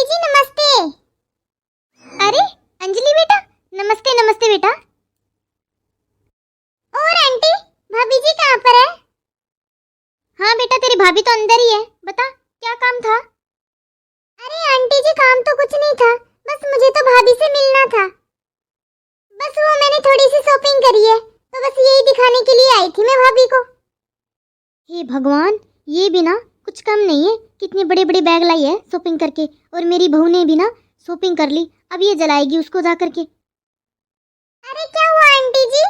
जी नमस्ते। अरे अंजलि बेटा, नमस्ते नमस्ते बेटा। और आंटी, भाभी जी कहाँ पर है? हाँ बेटा, तेरी भाभी तो अंदर ही है। बता क्या काम था? अरे आंटी जी, काम तो कुछ नहीं था, बस मुझे तो भाभी से मिलना था। बस वो मैंने थोड़ी सी शॉपिंग करी है, तो बस यही दिखाने के लिए आई थी मैं भाभी को। हे भगवान, ये भी ना कुछ कम नहीं है। कितने बड़े बड़े बैग लाई है शॉपिंग करके, और मेरी बहू ने भी ना शॉपिंग कर ली। अब ये जलाएगी उसको जा करके। अरे क्या हुआ आंटी जी?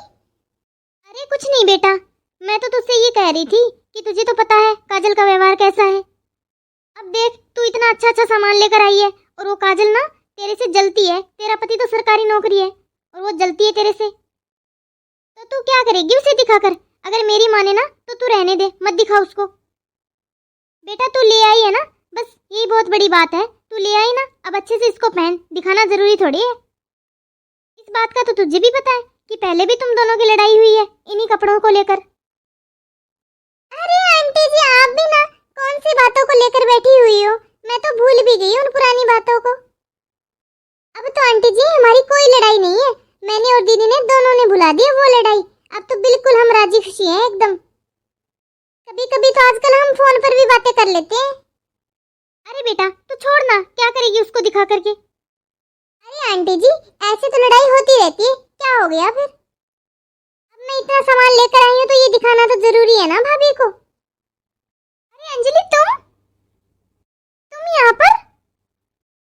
अरे कुछ नहीं बेटा, मैं तो तुझसे ये कह रही थी कि तुझे तो पता है काजल का व्यवहार कैसा है। अब देख, तू इतना अच्छा अच्छा सामान लेकर आई है और वो काजल ना तेरे से जलती है। तेरा पति तो सरकारी नौकरी है और वो जलती है तेरे से, तो तू क्या करेगी उसे दिखाकर? अगर मेरी माने ना तो तू रहने दे, मत दिखा उसको। बेटा तू ले आई है ना, बस यही बहुत बड़ी बात है। तू ले आई ना, अब अच्छे से इसको पहन, दिखाना जरूरी थोड़ी है। इस बात का तो तुझे भी पता है कि पहले भी तुम दोनों की लड़ाई हुई है इन्हीं कपड़ों को लेकर। अरे आंटी जी, आप भी ना कौन सी बातों को लेकर बैठी हुई हो? मैं तो भूल भी गई उन पुरानी बातों को। अब तो आंटी जी हमारी कोई लड़ाई नहीं है, मैंने और दीदी ने दोनों ने भुला दी वो लड़ाई। अब तो बिल्कुल हम राजी खुशी हैं एकदम। कभी कभी तो आजकल हम फोन पर भी बातें कर लेते हैं। अरे बेटा तू छोड़ ना, क्या करेगी उसको दिखा करके? अरे आंटी जी, ऐसे तो लड़ाई होती रहती है, क्या हो गया फिर? अब मैं इतना सामान लेकर आई हूँ तो ये दिखाना तो जरूरी है ना भाभी को। अरे अंजलि, तुम यहाँ पर?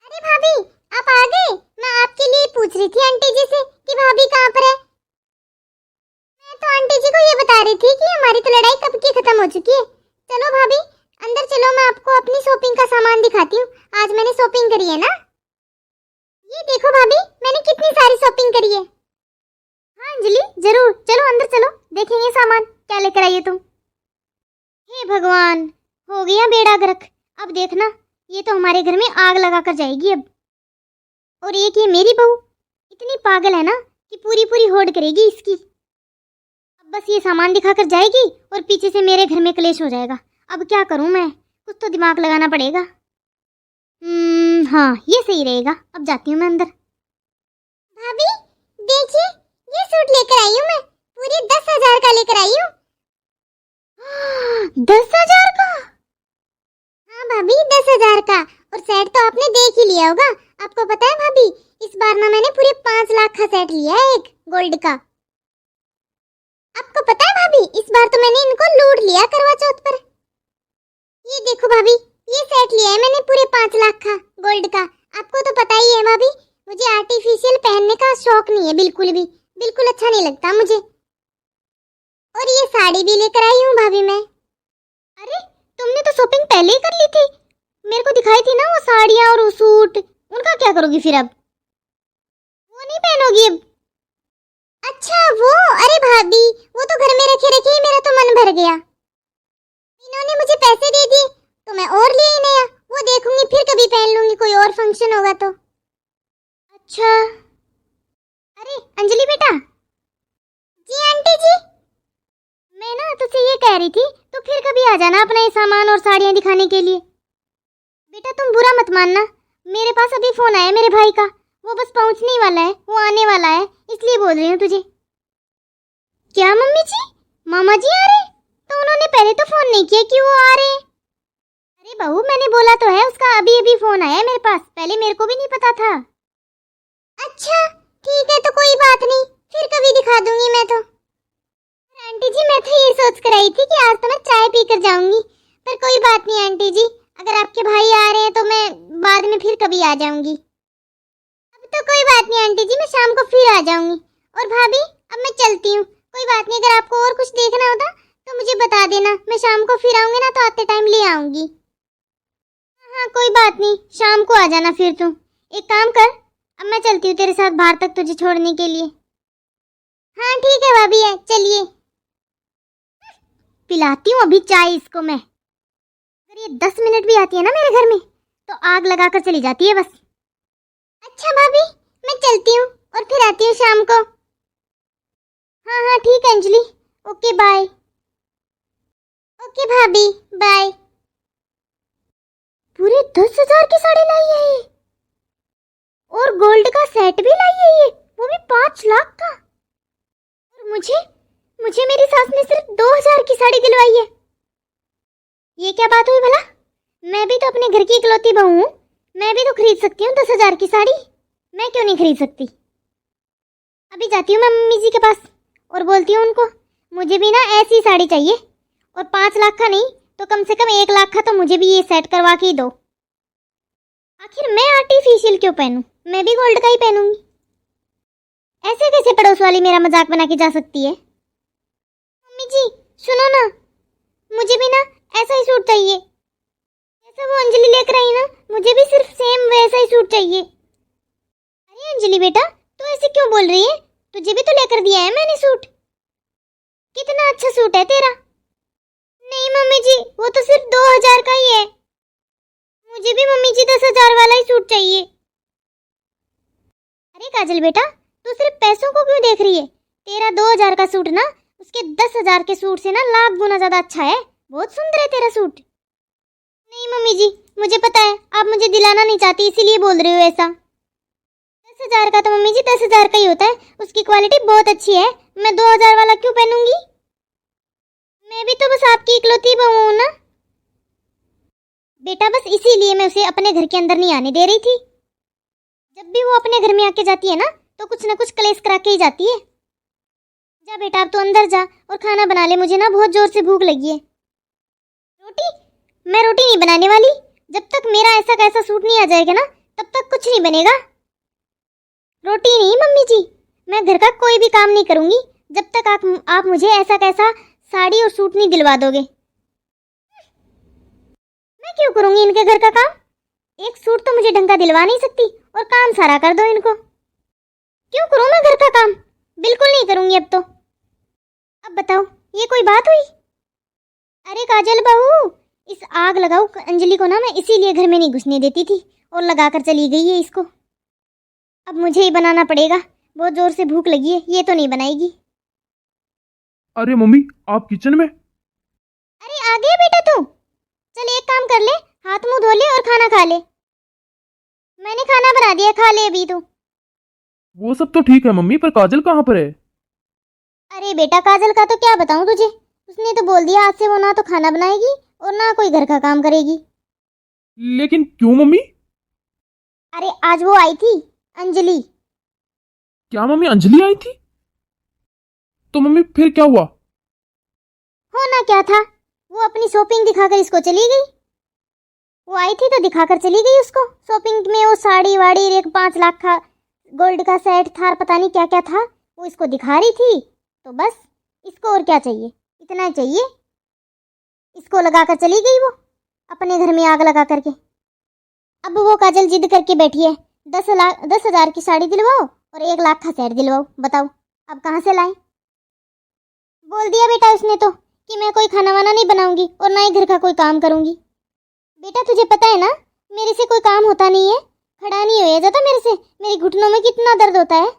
अरे भाभी, आप आ गए? मैं आपके लिए पूछ रही थी आंटी जी से कि भाभी कहाँ पर है। मैं तो आंटी जी को ये बता रही थी कि हमारी तो लड़ाई कब की खत्म हो चुकी है। चलो भाभी अंदर चलो, मैं आपको अपनी शॉपिंग का सामान दिखाती हूँ। आज मैंने शॉपिंग करी है ना, ये देखो भाभी, मैंने कितनी सारी शॉपिंग करी है। हाँ अंजलि जरूर, चलो अंदर चलो, देखेंगे सामान क्या लेकर आई हो तुम। हे भगवान, हो गया बेड़ा गर्क। अब देखना, ये तो हमारे घर में आग लगा कर जाएगी अब। और एक ये मेरी बहू इतनी पागल है ना कि पूरी पूरी होड़ करेगी इसकी। अब बस ये सामान दिखाकर जाएगी और पीछे से मेरे घर में क्लेश हो जाएगा। अब क्या करूं मैं, कुछ तो दिमाग लगाना पड़ेगा। हाँ ये सही रहेगा। अब जाती हूँ मैं अंदर। भाभी देखिए, ये सूट लेकर आई हूँ मैं, पूरे 10,000 का लेकर आई हूँ। 10,000 का? हाँ भाभी 10,000 का। और सेट तो आपने देख ही लिया होगा। आपको पता है भाभी, इस बार ना मैंने पूरे 5 लाख का सेट लिया है, एक गोल्ड का। आपको पता है भाभी, इस बार तो मैंने इनको लूट लिया करवा चौथ पर। ये देखो भाभी, ये सेट लिया है मैंने पूरे 5 लाख का गोल्ड का। आपको तो पता ही है भाभी, मुझे आर्टिफिशियल पहनने का शौक नहीं है बिल्कुल भी, बिल्कुल अच्छा नहीं लगता मुझे। और ये साड़ी भी लेकर आई हूँ भाभी मैं। अरे तुमने तो शॉपिंग पहले ही कर ली थी, मेरे को दिखाई थी ना वो साड़ियाँ और वो सूट। उनका क्या करोगी फिर अब? वो नहीं पहनोगी अब? अच्छा वो, अरे भाभी वो तो घर में रखे रखे ही मेरा तो मन भर गया। इन्होंने मुझे पैसे दे दिए तो मैं और ले ही नया, वो देखूंगी फिर कभी पहन लूंगी कोई और फंक्शन होगा तो। अच्छा। अरे अंजलि बेटा। जी आंटी जी। मैं ना तुझसे ये कह रही थी, तो फिर कभी आ जाना अपना ये सामान और साड़ियाँ दिखाने के लिए। बेटा तुम बुरा मत मानना, मेरे पास अभी फोन आया मेरे भाई का, वो बस पहुंचने ही वाला है, वो आने वाला है, इसलिए बोल रही हूँ तुझे। क्या मम्मी जी, मामा जी आ रहे? तो उन्होंने पहले तो फोन नहीं किया कि वो आ रहे हैं। अरे बहू मैंने बोला तो है, उसका अभी अभी फोन आया मेरे पास, पहले मेरे को भी नहीं पता था। अच्छा ठीक है, तो कोई बात नहीं, फिर कभी दिखा दूंगी मैं तो। आंटी जी मैं तो ये सोच कर आई थी कि आज तो मैं चाय पीकर जाऊंगी, पर कोई बात नहीं आंटी जी, अगर आपके भाई आ रहे हैं तो मैं बाद में फिर कभी आ जाऊंगी। अब तो कोई बात नहीं आंटी जी, मैं शाम को फिर आ जाऊंगी। और भाभी अब मैं चलती हूँ, कोई बात नहीं, अगर आपको और कुछ देखना होता तो मुझे बता देना, मैं शाम को फिर आऊंगी ना तो आते टाइम ले आऊंगी। हाँ कोई बात नहीं, शाम को आ जाना फिर तुम। एक काम कर, अब मैं चलती हूँ तेरे साथ बाहर तक तुझे छोड़ने के लिए। हाँ ठीक है भाभी, है चलिए। पिलाती हूँ अभी चाय इसको मैं। अगर ये 10 मिनट भी आती है ना मेरे घर में तो आग लगा कर चली जाती है बस। अच्छा भाभी मैं चलती हूँ और फिर आती हूँ शाम को। हाँ हाँ ठीक है अंजलि, ओके बाय। ओके भाभी बाय। पूरे 10,000 की साड़ी लाई है ये, और गोल्ड का सेट भी लाई है ये, वो भी 5 लाख का। और मुझे मुझे मेरी सास ने सिर्फ 2,000 की साड़ी दिलवाई है। ये क्या बात हुई भला? मैं भी तो अपने घर की इकलौती बहू हूँ, मैं भी तो खरीद सकती हूँ 10,000 की साड़ी। मैं क्यों नहीं खरीद सकती? अभी जाती हूँ मैं मम्मी जी के पास और बोलती हूँ उनको, मुझे भी ना ऐसी साड़ी चाहिए, और 5 लाख का नहीं तो कम से कम 1 लाख का तो मुझे भी ये सेट करवा के ही दो। आखिर मैं आर्टिफिशियल क्यों पहनूं? मैं भी गोल्ड का ही पहनूंगी। ऐसे कैसे पड़ोस वाली मेरा मजाक बना के जा सकती है? मम्मी जी सुनो ना, मुझे भी ना ऐसा ही सूट चाहिए जैसा वो अंजलि लेकर आई ना, मुझे भी सिर्फ सेम वैसा ही सूट चाहिए। अरे अंजलि बेटा, तू ऐसे क्यों बोल रही है? तुझे भी तो लेकर दिया है मैंने सूट। कितना अच्छा सूट है तेरा। नहीं मम्मी जी, वो तो सिर्फ 2,000 का ही है। मुझे भी मम्मी जी 10,000 वाला ही सूट चाहिए। अरे काजल बेटा, तू सिर्फ पैसों को क्यों देख रही है? तेरा 2,000 का सूट ना उसके 10,000 के सूट से ना लाख गुना ज्यादा अच्छा है। बहुत सुंदर है तेरा सूट। नहीं मम्मी जी, मुझे पता है आप मुझे दिलाना नहीं चाहती, इसीलिए बोल रही हो ऐसा। 10,000 का तो मम्मी जी 10,000 का ही होता है, उसकी क्वालिटी बहुत अच्छी है। मैं 2,000 वाला क्यों पहनूंगी? मैं भी तो बस आपकी इकलौती बहू हूं ना बेटा, बस इसीलिए मैं उसे अपने घर के अंदर नहीं आने दे रही थी। जब भी वो अपने घर में आके जाती है ना तो कुछ ना कुछ कलेश करा के ही जाती है। जा बेटा अब तो अंदर जा और खाना बना ले, मुझे ना बहुत जोर से भूख लगी है। रोटी? मैं रोटी नहीं बनाने वाली। जब तक मेरा ऐसा कैसा सूट नहीं आ जाएगा ना तब तक कुछ नहीं बनेगा। रोटी नहीं मम्मी जी, मैं घर का कोई भी काम नहीं करूंगी जब तक आप मुझे ऐसा कैसा साड़ी और सूट नहीं दिलवा दोगे। मैं क्यों करूंगी इनके घर का काम? एक सूट तो मुझे ढंग का दिलवा नहीं सकती और काम सारा कर दो इनको। क्यों करूं मैं घर का काम? बिल्कुल नहीं करूंगी अब तो। अब बताओ ये कोई बात हुई? अरे काजल बहू, इस आग लगाओ अंजलि को ना मैं इसीलिए घर में नहीं घुसने देती थी, और लगा कर चली गई है इसको। अब मुझे ही बनाना पड़ेगा, बहुत जोर से भूख लगी है, ये तो नहीं बनाएगी। अरे मम्मी, आप किचन में? अरे आ गया बेटा तू? चल एक काम कर ले, हाथ मुंह धो ले और खाना खा ले। मैंने खाना बना दिया, खा ले अभी तू। वो सब तो ठीक है मम्मी, पर काजल कहाँ पर है? अरे बेटा काजल का तो क्या बताऊं तुझे, उसने तो बोल दिया आज से वो ना तो खाना बनाएगी और ना कोई घर का काम करेगी। लेकिन क्यों मम्मी? अरे आज वो आई थी अंजलि। क्या मम्मी, अंजलि आई थी? तो मम्मी फिर क्या हुआ? होना क्या था, वो अपनी शॉपिंग दिखाकर इसको चली गई। वो आई थी तो दिखाकर चली गई उसको शॉपिंग में, वो साड़ी वाड़ी, एक 5 लाख का गोल्ड का सेट था, पता नहीं क्या क्या था, वो इसको दिखा रही थी। तो बस इसको और क्या चाहिए, इतना ही चाहिए। इसको लगाकर चली गई वो अपने घर में आग लगा करके। अब वो काजल जिद करके बैठी है 10,000 की साड़ी दिलवाओ और 1 लाख का सेट दिलवाओ। बताओ अब कहाँ से लाएं? बोल दिया बेटा उसने तो कि मैं कोई खाना वाना नहीं बनाऊंगी और ना ही घर का कोई काम करूंगी। बेटा तुझे पता है ना मेरे से कोई काम होता नहीं है, खड़ा नहीं होया जाता मेरे से, मेरी घुटनों में कितना दर्द होता है।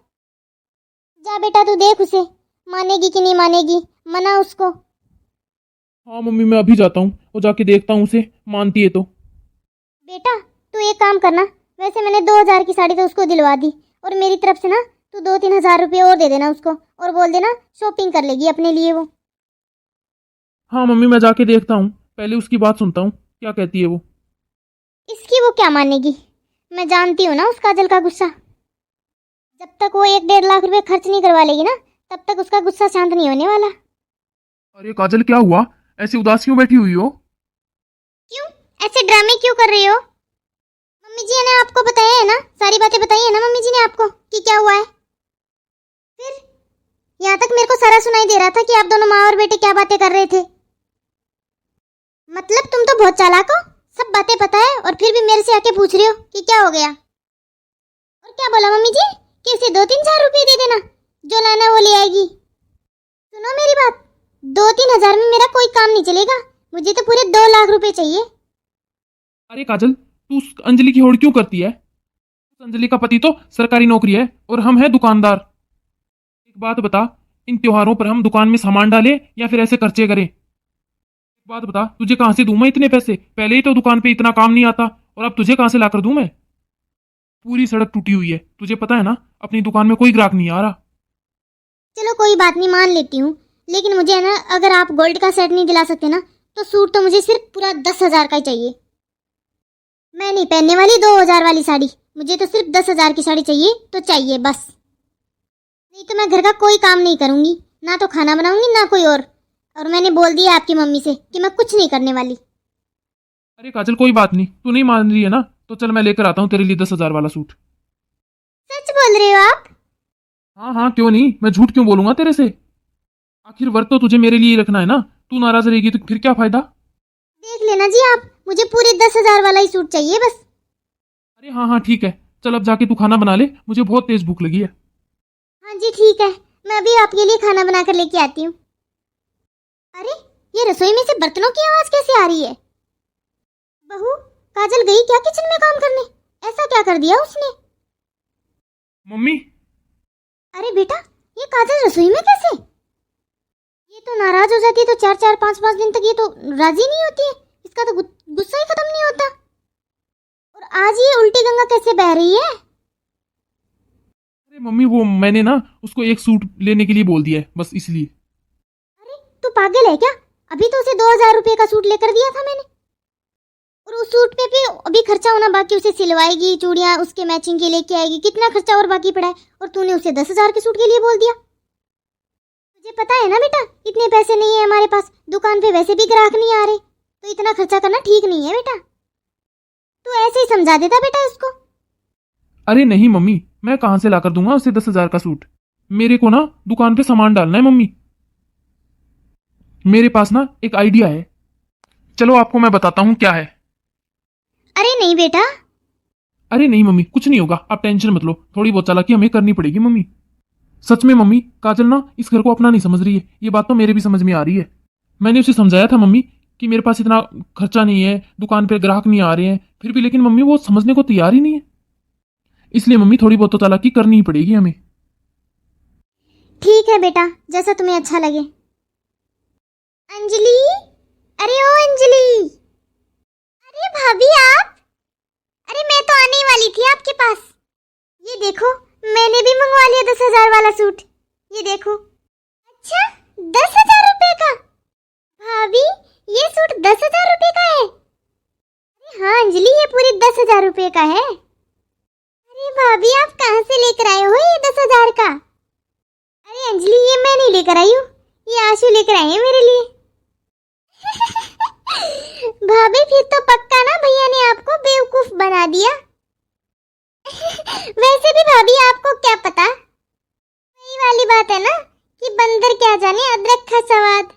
जा बेटा तू देख उसे, मानेगी कि नहीं मानेगी, मना उसको। हाँ मम्मी, मैं अभी जाता हूँ और जाके देखता हूँ उसे, मानती है तो। बेटा तू एक काम करना, वैसे मैंने 2,000 की साड़ी तो उसको दिलवा दी, और मेरी तरफ से ना तू 2-3 हजार रुपये और दे देना उसको, और बोल देना शॉपिंग कर लेगी अपने लिए वो। हाँ मम्मी, मैं जाके देखता हूँ, पहले उसकी बात सुनता हूँ, क्या कहती है वो। इसकी वो क्या मानेगी, मैं जानती हूँ ना उस काजल का गुस्सा। जब तक वो 1-1.5 लाख रुपए खर्च नहीं करवा लेगी ना तब तक उसका गुस्सा शांत नहीं होने वाला। अरे काजल, क्या हुआ? ऐसी उदास क्यों बैठी हुई हो? क्यों ऐसे ड्रामे क्यों कर रहे हो? मम्मी जी ने आपको बताया है ना, सारी बातें बताई है ना मम्मी जी ने आपको कि क्या हुआ है। फिर यहाँ तक मेरे को सारा सुनाई दे रहा था कि आप दोनों माँ और बेटे क्या बातें कर रहे थे। मतलब तुम तो बहुत चालाक हो, सब बातें पता है और फिर भी मेरे से आके पूछ रहे हो कि क्या हो गया। और क्या बोला मम्मी जी कि उसे 2-3 हजार रुपये दे देना, जो लाना वो ले आएगी। सुनो मेरी बात, 2-3 हजार में मेरा कोई काम नहीं चलेगा, मुझे तो पूरे 2 लाख रुपए चाहिए। अरे काजल, तू उस अंजलि की होड़ क्यों करती है? उस अंजलि का पति तो सरकारी नौकरी है और हम हैं दुकानदार। एक बात बता, इन त्योहारों पर हम दुकान में सामान डालें या फिर ऐसे खर्चे करें? एक बात बता, तुझे कहां से दूं मैं इतने पैसे? पहले ही तो दुकान पे इतना काम नहीं आता, और अब तुझे कहां से लाकर दूं मैं? पूरी सड़क टूटी हुई है, तुझे पता है ना, अपनी दुकान में कोई ग्राहक नहीं आ रहा। चलो कोई बात नहीं, मान लेती हूँ, लेकिन मुझे है ना, अगर आप गोल्ड का सेट नहीं दिला सकते ना, तो सूट तो मुझे सिर्फ पूरा 10,000 का ही चाहिए। मैं नहीं पहनने वाली 2,000 वाली साड़ी, मुझे तो सिर्फ 10,000 की साड़ी चाहिए तो चाहिए बस। नहीं तो मैं घर का कोई काम नहीं करूंगी, ना तो खाना बनाऊंगी ना कोई और मैंने बोल दिया आपकी मम्मी से कि मैं कुछ नहीं करने वाली। अरे काजल, कोई बात नहीं, तू नहीं मान रही है ना, तो चल मैं लेकर आता हूँ तेरे लिए 10,000 वाला सूट। सच बोल रहे हो आप? हाँ हाँ, क्यों नहीं, मैं झूठ क्यों बोलूंगा तेरे से? आखिर वर्क तो तुझे मेरे लिए ही रखना है ना, तू नाराज रहेगी तो फिर क्या फायदा? देख लेना जी आप, मुझे पूरे 10,000 वाला ही सूट चाहिए बस। अरे हाँ हाँ ठीक है, चल अब जाके तू खाना बना ले, मुझे बहुत तेज भूख लगी है। हाँ जी ठीक है, मैं अभी आपके लिए खाना बनाकर लेके आती हूँ। अरे ये रसोई में से बर्तनों की आवाज कैसे आ रही है? बहू, काजल गई क्या किचन में काम करने? ऐसा क्या कर दिया उसने? मम्मी। अरे बेटा, ये काजल रसोई में कैसे? ये तो नाराज हो जाती है तो 4-4 5-5 दिन तक ये तो राजी नहीं होती है, इसका तो गुस्सा ही खत्म नहीं होता। और आज ये उल्टी गंगा कैसे बह रही है? अरे मम्मी, वो मैंने ना उसको एक सूट लेने के लिए बोल दिया है, बस इसलिए। अरे तू पागल है क्या? अभी तो उसे 2,000 रुपए का सूट लेकर दिया था मैंने, और उस सूट पे भी अभी खर्चा होना बाकी, उसे सिलवाएगी, चूड़ियां उसके मैचिंग के लेके आएगी, कितना खर्चा और बाकी पड़ा है, और तूने उसे 10,000 के सूट के लिए बोल दिया। तुझे पता है ना बेटा, इतने पैसे नहीं है हमारे पास, दुकान पे वैसे भी ग्राहक नहीं आ रहे, तो इतना खर्चा करना ठीक नहीं है बेटा। तू ऐसे ही समझा देता बेटा इसको। अरे नहीं मम्मी, मैं कहां से लाकर दूंगा उसे 10,000 का सूट? मेरे को ना दुकान पे सामान डालना है मम्मी। मेरे पास ना एक आइडिया है, चलो आपको मैं बताता हूँ क्या है। अरे नहीं बेटा। अरे नहीं मम्मी, कुछ नहीं होगा, आप टेंशन मत लो, थोड़ी बहुत चालाकी हमें करनी पड़ेगी मम्मी। सच में मम्मी, काजल ना इस घर को अपना नहीं समझ रही है, ये बात तो मेरे भी समझ में आ रही है। मैंने उसे समझाया था मम्मी कि मेरे पास इतना खर्चा नहीं है, दुकान पे ग्राहक नहीं आ रहे हैं, फिर भी लेकिन मम्मी वो समझने को तैयार ही नहीं है। इसलिए मम्मी थोड़ी बहुत तो चालाकी करनी ही पड़ेगी हमें। ठीक है बेटा, जैसा तुम्हें अच्छा लगे। अंजलि, अरे ओ अंजलि। अरे भाभी आप, अरे मैं तो आने ही वाली थी आपके पास। ये देखो, मैंने भी मंगवा लिया 10,000 वाला सूट, ये देखो। अच्छा, 10,000 रुपए का? भाभी, ये सूट 10,000 रुपए का है? अरे हाँ अंजलि, ये पूरे 10,000 रुपए का है। अरे भाभी, आप कहाँ से लेकर आए हो ये 10,000 का? अरे अंजलि, ये मैं नहीं लेकर आई हूँ, ये आशु लेकर आए हैं मेरे लिए। भाभी फिर तो पक्का ना भैया ने आपको बेवकूफ बना दिया। वैसे भी भाभी आपको क्या पता, वही वाली बात है ना कि बंदर क्या जाने अदरक का स्वाद।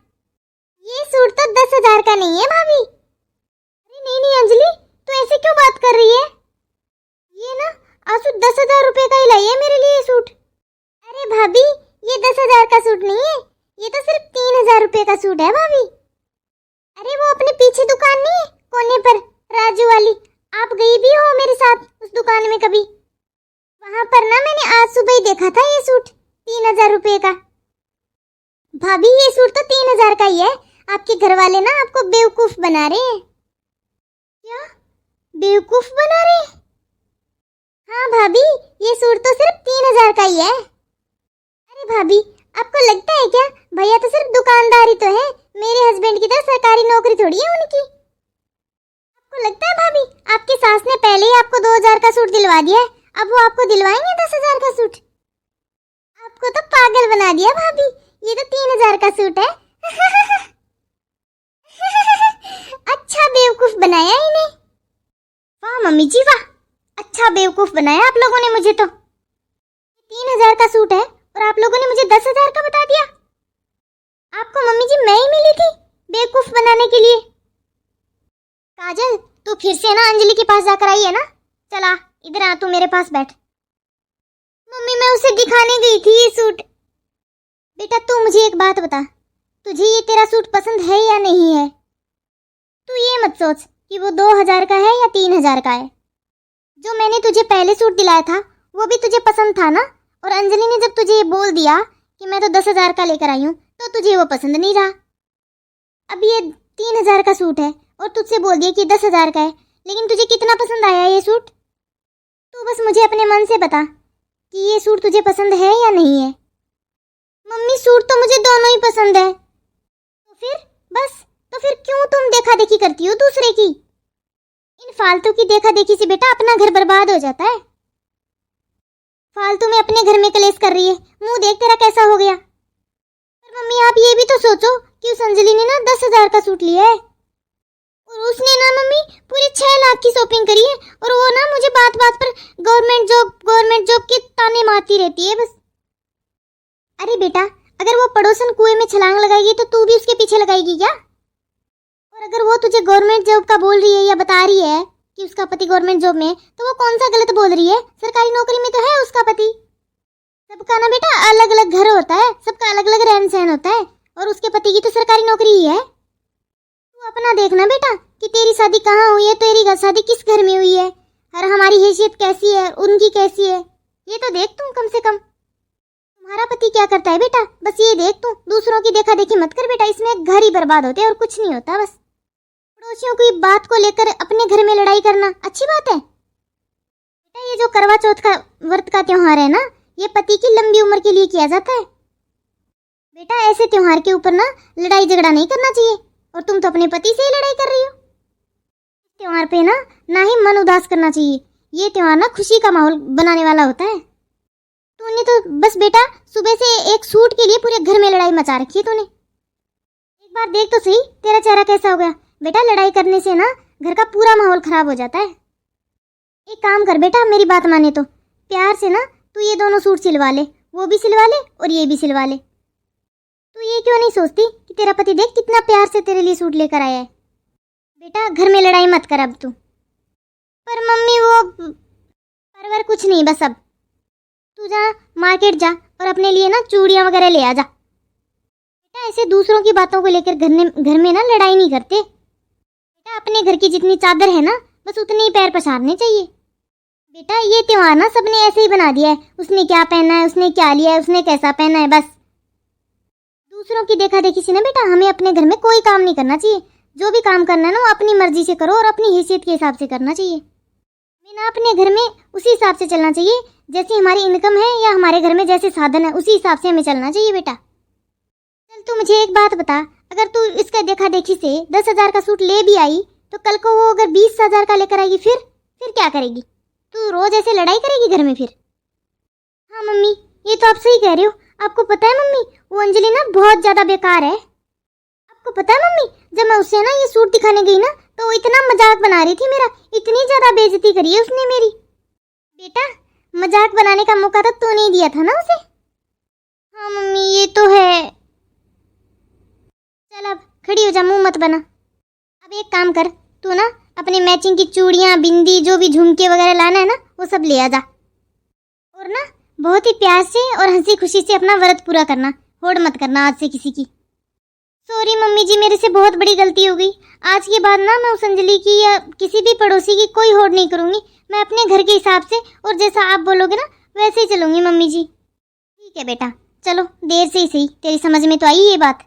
ये सूट तो 10,000 का नहीं है भाभी। अरे नहीं नहीं अंजलि, तू ऐसे क्यों बात कर रही है? ये ना आशु 10,000 रुपए का ही लाई है मेरे लिए सूट। अरे भाभी, ये 10,000 का सूट नहीं है, ये तो सिर्फ 3,000 रुपए का सूट है भाभी। अरे वो अपने पीछे दुकान नहीं है कोने पर, राजू वाली, आप गई भी हो मेरे साथ उस दुकान में कभी? वहां पर ना मैंने आज सुबह ही देखा था ये सूट 3,000 रुपए का। भाभी ये सूट तो 3,000 का ही है, आपके घर वाले ना आपको बेवकूफ बना रहे हैं। क्या बेवकूफ बना रहे हैं? हाँ भाभी, ये सूट तो सिर्फ 3,000 का ही है। अरे भाभी, आपको लगता है क्या भैया तो सिर्फ दुकानदारी तो है, मेरे हस्बैंड की तरह सरकारी नौकरी थोड़ी है उनकी। आपको लगता है भाभी आपकी सास ने पहले ही आपको 2,000 का सूट दिलवा दिया है, अब वो आपको दिलवाएंगे 10,000 का सूट? आपको तो पागल बना दिया भाभी, ये तो 3,000 का सूट है। अच्छा बेवकूफ बनाया इन्हें। वाह मम्मी जी वाह, अच्छा बेवकूफ बनाया आप लोगों ने मुझे। तो 3,000 का सूट है और आप लोगों ने मुझे 10,000 का बता दिया। आपको मम्मी जी मैं ही मिली थी बेवकूफ बनाने के लिए। काजल, तू फिर से ना अंजलि के पास जाकर आई है ना, चला इधर आ, तू मेरे पास बैठ। मम्मी मैं उसे दिखाने गई थी ये सूट। बेटा तू मुझे एक बात बता, तुझे ये तेरा सूट पसंद है या नहीं है? तू ये मत सोच कि वो 2,000 का है या 3,000 का है। जो मैंने तुझे पहले सूट दिलाया था वो भी तुझे पसंद था ना, और अंजलि ने जब तुझे ये बोल दिया कि मैं तो 10,000 का लेकर आई हूँ, तो तुझे वो पसंद नहीं रहा। अब ये 3,000 का सूट है और तुझसे बोल दिया कि 10,000 का है, लेकिन तुझे कितना पसंद आया ये सूट? तू बस मुझे अपने मन से बता कि ये सूट तुझे पसंद है या नहीं है। मम्मी सूट तो मुझे दोनों ही पसंद है। तो फिर क्यों तुम देखा देखी करती हो दूसरे की? इन फालतू की देखा देखी से बेटा अपना घर बर्बाद हो जाता है। फालतू में अपने घर में कलेश कर रही है, मुंह देख तेरा कैसा हो गया। पर मम्मी आप ये भी तो सोचो कि उस अंजलि ने ना 10,000 का सूट लिया है और उसने ना मम्मी पूरी 6 लाख की शॉपिंग करी है, और वो ना मुझे बात बात पर गवर्नमेंट जॉब के ताने मारती रहती है बस। अरे बेटा अगर वो पड़ोसन कुएं में छलांग लगाएगी तो तू भी उसके पीछे लगाएगी क्या? और अगर वो तुझे गवर्नमेंट जॉब का बोल रही है या बता रही है कि उसका पति गवर्नमेंट जॉब में है, तो वो कौन सा गलत बोल रही है? सरकारी नौकरी में तो है उसका पति। सबका ना बेटा अलग अलग घर होता है, सबका अलग अलग रहन सहन होता है, और उसके पति की तो सरकारी नौकरी ही है। तू अपना देखना बेटा कि तेरी शादी कहाँ हुई है, तेरी शादी किस घर में हुई है, और हमारी हैसियत कैसी है, उनकी कैसी है, ये तो देख तू कम से कम। तुम्हारा पति क्या करता है बेटा, बस ये देख तू। दूसरों की देखा देखी मत कर बेटा, इसमें घर ही बर्बाद होते हैं और कुछ नहीं होता। बस पड़ोसियों की बात को लेकर अपने घर में लड़ाई करना अच्छी बात है बेटा? ये जो करवा चौथ का व्रत का त्योहार है ना, ये पति की लंबी उम्र के लिए किया जाता है बेटा। ऐसे त्योहार के ऊपर ना लड़ाई झगड़ा नहीं करना चाहिए, और तुम तो अपने पति से ही लड़ाई कर रही हो। त्योहार पे ना ही मन उदास करना चाहिए। ये त्योहार ना खुशी का माहौल बनाने वाला होता है। तूने तो बस बेटा सुबह से एक सूट के लिए पूरे घर में लड़ाई मचा रखी है तूने। एक बार देख तो सही तेरा चेहरा कैसा हो गया बेटा। लड़ाई करने से ना घर का पूरा माहौल खराब हो जाता है। एक काम कर बेटा, मेरी बात माने तो प्यार से ना तू ये दोनों सूट सिलवा ले, वो भी सिलवा ले और ये भी सिलवा ले। तू ये क्यों नहीं सोचती कि तेरा पति देख कितना प्यार से तेरे लिए सूट लेकर आया है। बेटा घर में लड़ाई मत कर अब तू। पर मम्मी वो परवर कुछ नहीं, बस अब तू जा मार्केट जा और अपने लिए ना चूड़ियाँ वगैरह ले आ जा बेटा। ऐसे दूसरों की बातों को लेकर घर में ना लड़ाई नहीं करते बेटा। अपने घर की जितनी चादर है ना बस उतने ही पैर पसारने चाहिए बेटा। ये त्योहार ना सबने ऐसे ही बना दिया है, उसने क्या पहना है, उसने क्या लिया है, उसने कैसा पहना है, बस दूसरों की देखा देखी से ना बेटा हमें अपने घर में कोई काम नहीं करना चाहिए। जो भी काम करना है ना वो अपनी मर्जी से करो और अपनी हैसियत के हिसाब से करना चाहिए। हमें ना अपने घर में उसी हिसाब से चलना चाहिए, जैसी हमारी इनकम है या हमारे घर में जैसे साधन है उसी हिसाब से हमें चलना चाहिए बेटा। चल तू मुझे एक बात बता, अगर तू इसका देखा देखी से 10,000 का सूट ले भी आई तो कल को वो अगर 20,000 का लेकर आएगी फिर क्या करेगी? तू रोज ऐसे लड़ाई करेगी घर में फिर? हाँ मम्मी ये तो आप सही कह रहे हो। आपको पता है मम्मी वो अंजलि ना बहुत ज्यादा बेकार है। आपको पता है मम्मी जब मैं उससे ना ये सूट दिखाने गई ना तो वो इतना मजाक बना रही थी मेरा, इतनी ज्यादा बेइज्जती करी है उसने मेरी। बेटा मजाक बनाने का मौका तो तू नहीं दिया था ना उसे। हाँ मम्मी ये तो है। चल अब खड़ी हो जा, मुंह मत बना। अब एक काम कर, तू ना अपने मैचिंग की चूड़ियाँ बिंदी जो भी झुमके वगैरह लाना है ना वो सब ले आ जा, और ना बहुत ही प्यार से और हंसी खुशी से अपना व्रत पूरा करना, होड़ मत करना आज से किसी की। सॉरी मम्मी जी मेरे से बहुत बड़ी गलती हो गई। आज के बाद ना मैं उस अंजलि की या किसी भी पड़ोसी की कोई होड़ नहीं करूँगी। मैं अपने घर के हिसाब से और जैसा आप बोलोगे ना वैसे ही चलूँगी मम्मी जी। ठीक है बेटा, चलो देर से ही सही तेरी समझ में तो आई ये बात।